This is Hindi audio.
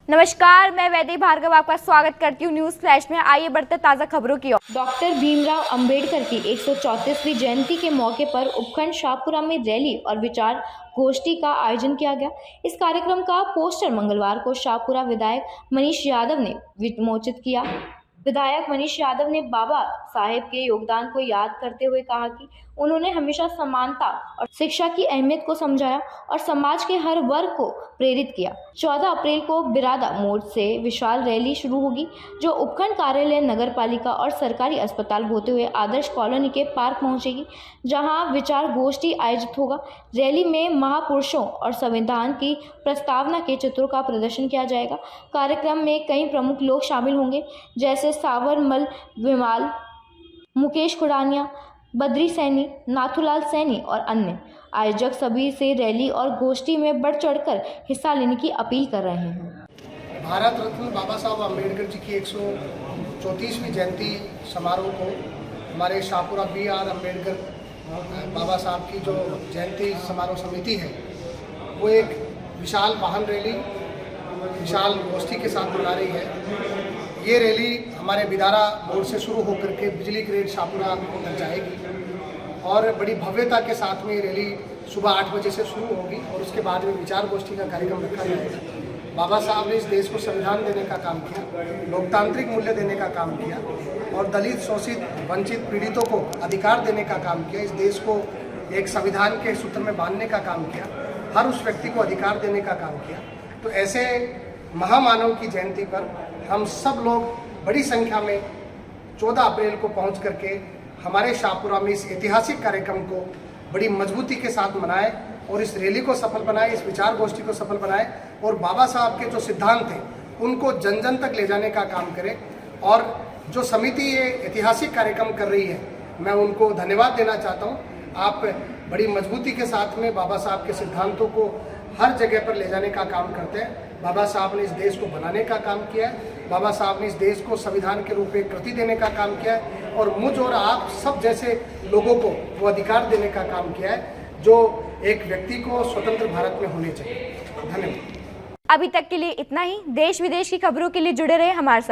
नमस्कार, मैं वैदेही भार्गव आपका स्वागत करती हूँ न्यूज फ्लैश में। आइए बढ़ते ताज़ा खबरों की ओर। डॉक्टर भीमराव अंबेडकर की 134वीं जयंती के मौके पर उपखंड शाहपुरा में रैली और विचार गोष्ठी का आयोजन किया गया। इस कार्यक्रम का पोस्टर मंगलवार को शाहपुरा विधायक मनीष यादव ने विमोचित किया। विधायक मनीष यादव ने बाबा साहेब के योगदान को याद करते हुए कहा कि उन्होंने हमेशा समानता और शिक्षा की अहमियत को समझाया और समाज के हर वर्ग को प्रेरित किया। 14 अप्रैल को बिरादा मोड़ से विशाल रैली शुरू होगी, जो उपखंड कार्यालय, नगर पालिका और सरकारी अस्पताल होते हुए आदर्श कॉलोनी के पार्क पहुंचेगी, जहां विचार गोष्ठी आयोजित होगा। रैली में महापुरुषों और संविधान की प्रस्तावना के चित्रों का प्रदर्शन किया जाएगा। कार्यक्रम में कई प्रमुख लोग शामिल होंगे, जैसे सावरमल विमाल, मुकेश खुरानिया, बद्री सैनी, नाथूलाल सैनी और अन्य। आयोजक सभी से रैली और गोष्ठी में बढ़ चढ़कर हिस्सा लेने की अपील कर रहे हैं। भारत रत्न बाबा साहब अम्बेडकर जी की 134वीं जयंती समारोह को हमारे शाहपुरा बी.आर. अम्बेडकर बाबा साहब की जो जयंती समारोह समिति है, वो एक विशाल वाहन रैली, विशाल गोष्ठी के साथ मना रही है। ये रैली हमारे बिदारा मोड़ से शुरू होकर के बिजली ग्रेड शाहपुरा तक जाएगी और बड़ी भव्यता के साथ में ये रैली सुबह 8 बजे से शुरू होगी और उसके बाद में विचार गोष्ठी का कार्यक्रम रखा जाएगा। बाबा साहब ने इस देश को संविधान देने का काम किया, लोकतांत्रिक मूल्य देने का काम किया और दलित, शोषित, वंचित, पीड़ितों को अधिकार देने का काम किया। इस देश को एक संविधान के सूत्र में बांधने का काम किया, हर उस व्यक्ति को अधिकार देने का काम किया। तो ऐसे महामानव की जयंती पर हम सब लोग बड़ी संख्या में 14 अप्रैल को पहुंच करके हमारे शाहपुरा में इस ऐतिहासिक कार्यक्रम को बड़ी मजबूती के साथ मनाएं और इस रैली को सफल बनाएं, इस विचार गोष्ठी को सफल बनाएं और बाबा साहब के जो सिद्धांत थे उनको जन जन तक ले जाने का काम करें। और जो समिति ये ऐतिहासिक कार्यक्रम कर रही है, मैं उनको धन्यवाद देना चाहता हूँ। आप बड़ी मजबूती के साथ में बाबा साहब के सिद्धांतों को हर जगह पर ले जाने का काम करते हैं। बाबा साहब ने इस देश को बनाने का काम किया है, बाबा साहब ने इस देश को संविधान के रूप में कृति देने का काम किया है और मुझ और आप सब जैसे लोगों को वो अधिकार देने का काम किया है जो एक व्यक्ति को स्वतंत्र भारत में होने चाहिए। धन्यवाद। अभी तक के लिए इतना ही। देश विदेश की खबरों के लिए जुड़े रहे हमारे साथ।